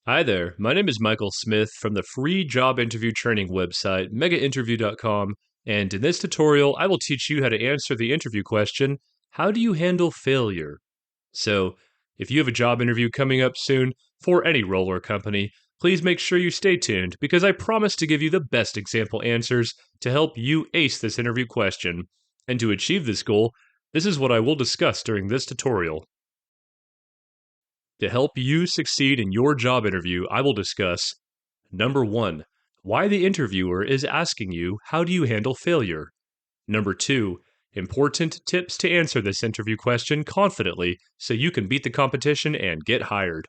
Hi there, my name is Michael Smith from the free job interview training website, megainterview.com, and in this tutorial, I will teach you how to answer the interview question, how do you handle failure? So, if you have a job interview coming up soon for any role or company, please make sure you stay tuned because I promise to give you the best example answers to help you ace this interview question. And to achieve this goal, this is what I will discuss during this tutorial. To help you succeed in your job interview, I will discuss number 1, why the interviewer is asking you, how do you handle failure? Number 2, important tips to answer this interview question confidently so you can beat the competition and get hired.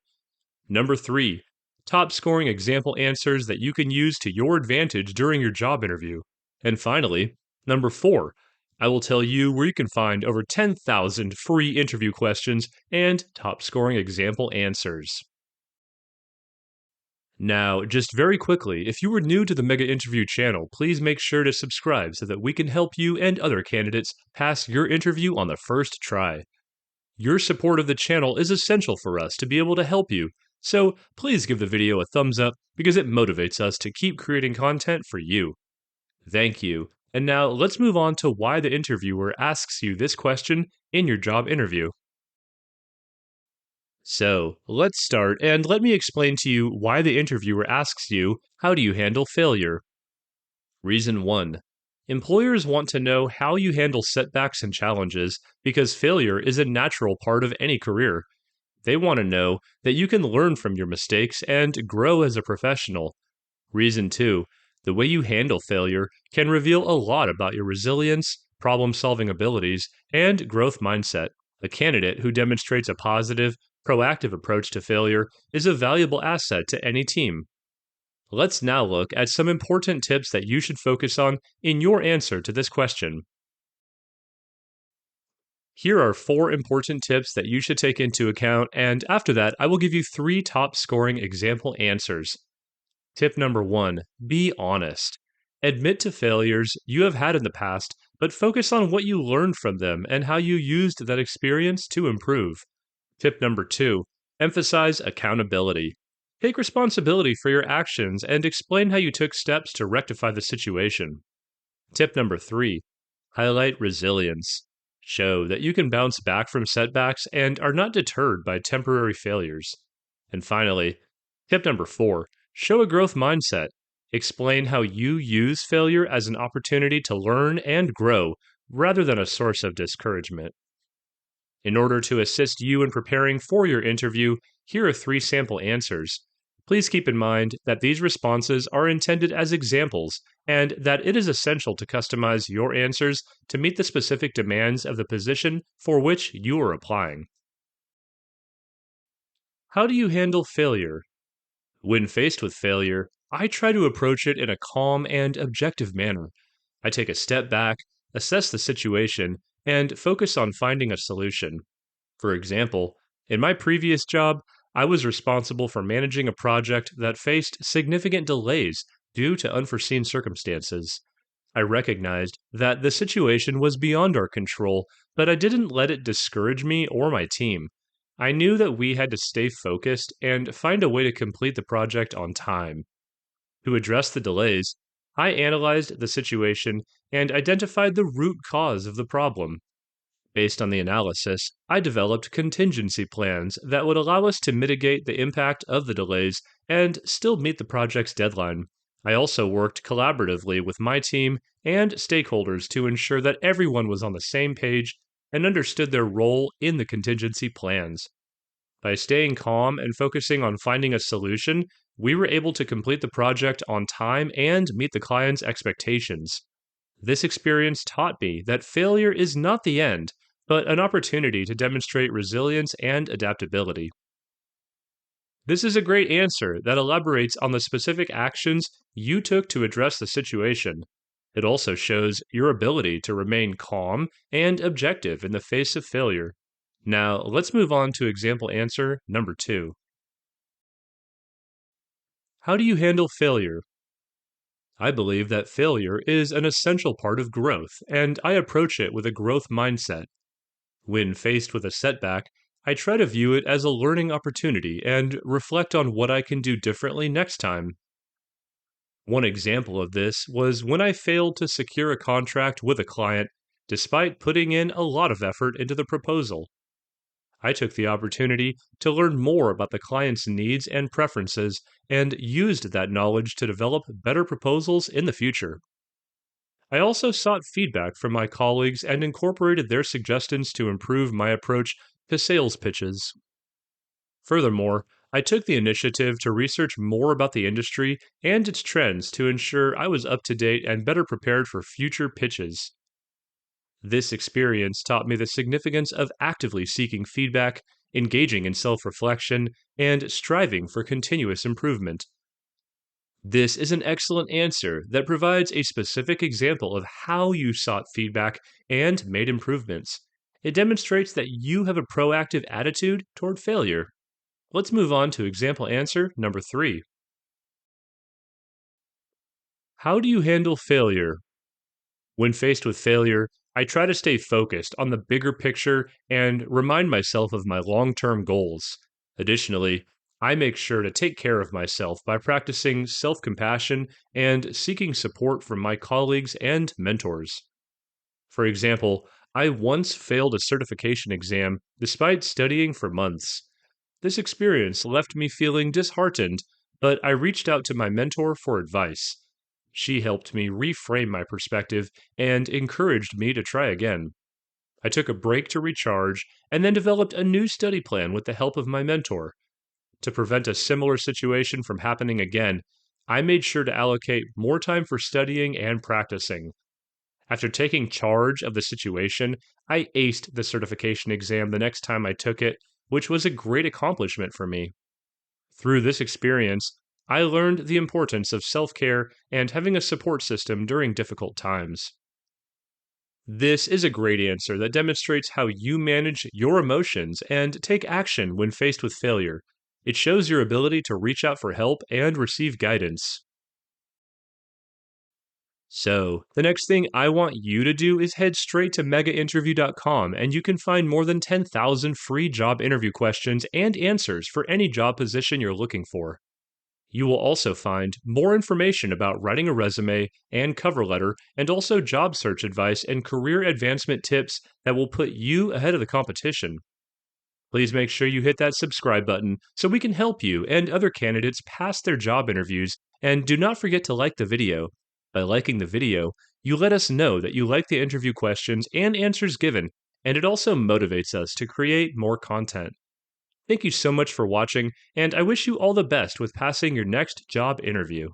Number 3, top scoring example answers that you can use to your advantage during your job interview. And finally, number 4, I will tell you where you can find over 10,000 free interview questions and top scoring example answers. Now, just very quickly, if you are new to the Mega Interview channel, please make sure to subscribe so that we can help you and other candidates pass your interview on the first try. Your support of the channel is essential for us to be able to help you, so please give the video a thumbs up because it motivates us to keep creating content for you. Thank you. And now let's move on to why the interviewer asks you this question in your job interview. So, let's start and let me explain to you why the interviewer asks you, how do you handle failure? Reason 1. Employers want to know how you handle setbacks and challenges because failure is a natural part of any career. They want to know that you can learn from your mistakes and grow as a professional. Reason 2. The way you handle failure can reveal a lot about your resilience, problem solving abilities, and growth mindset. A candidate who demonstrates a positive, proactive approach to failure is a valuable asset to any team. Let's now look at some important tips that you should focus on in your answer to this question. Here are 4 important tips that you should take into account, and after that, I will give you 3 top scoring example answers. Tip number 1, be honest. Admit to failures you have had in the past, but focus on what you learned from them and how you used that experience to improve. Tip number 2, emphasize accountability. Take responsibility for your actions and explain how you took steps to rectify the situation. Tip number 3, highlight resilience. Show that you can bounce back from setbacks and are not deterred by temporary failures. And finally, tip number 4, show a growth mindset. Explain how you use failure as an opportunity to learn and grow rather than a source of discouragement. In order to assist you in preparing for your interview, here are 3 sample answers. Please keep in mind that these responses are intended as examples and that it is essential to customize your answers to meet the specific demands of the position for which you are applying. How do you handle failure? When faced with failure, I try to approach it in a calm and objective manner. I take a step back, assess the situation, and focus on finding a solution. For example, in my previous job, I was responsible for managing a project that faced significant delays due to unforeseen circumstances. I recognized that the situation was beyond our control, but I didn't let it discourage me or my team. I knew that we had to stay focused and find a way to complete the project on time. To address the delays, I analyzed the situation and identified the root cause of the problem. Based on the analysis, I developed contingency plans that would allow us to mitigate the impact of the delays and still meet the project's deadline. I also worked collaboratively with my team and stakeholders to ensure that everyone was on the same page and understood their role in the contingency plans. By staying calm and focusing on finding a solution, we were able to complete the project on time and meet the client's expectations. This experience taught me that failure is not the end, but an opportunity to demonstrate resilience and adaptability. This is a great answer that elaborates on the specific actions you took to address the situation. It also shows your ability to remain calm and objective in the face of failure. Now, let's move on to example answer number 2. How do you handle failure? I believe that failure is an essential part of growth, and I approach it with a growth mindset. When faced with a setback, I try to view it as a learning opportunity and reflect on what I can do differently next time. One example of this was when I failed to secure a contract with a client despite putting in a lot of effort into the proposal. I took the opportunity to learn more about the client's needs and preferences and used that knowledge to develop better proposals in the future. I also sought feedback from my colleagues and incorporated their suggestions to improve my approach to sales pitches. Furthermore, I took the initiative to research more about the industry and its trends to ensure I was up to date and better prepared for future pitches. This experience taught me the significance of actively seeking feedback, engaging in self reflection, and striving for continuous improvement. This is an excellent answer that provides a specific example of how you sought feedback and made improvements. It demonstrates that you have a proactive attitude toward failure. Let's move on to example answer number 3. How do you handle failure? When faced with failure, I try to stay focused on the bigger picture and remind myself of my long term goals. Additionally, I make sure to take care of myself by practicing self compassion and seeking support from my colleagues and mentors. For example, I once failed a certification exam despite studying for months. This experience left me feeling disheartened, but I reached out to my mentor for advice. She helped me reframe my perspective and encouraged me to try again. I took a break to recharge and then developed a new study plan with the help of my mentor. To prevent a similar situation from happening again, I made sure to allocate more time for studying and practicing. After taking charge of the situation, I aced the certification exam the next time I took it, which was a great accomplishment for me. Through this experience, I learned the importance of self care and having a support system during difficult times. This is a great answer that demonstrates how you manage your emotions and take action when faced with failure. It shows your ability to reach out for help and receive guidance. So, the next thing I want you to do is head straight to megainterview.com and you can find more than 10,000 free job interview questions and answers for any job position you're looking for. You will also find more information about writing a resume and cover letter, and also job search advice and career advancement tips that will put you ahead of the competition. Please make sure you hit that subscribe button so we can help you and other candidates pass their job interviews, and do not forget to like the video. By liking the video, you let us know that you like the interview questions and answers given, and it also motivates us to create more content. Thank you so much for watching, and I wish you all the best with passing your next job interview.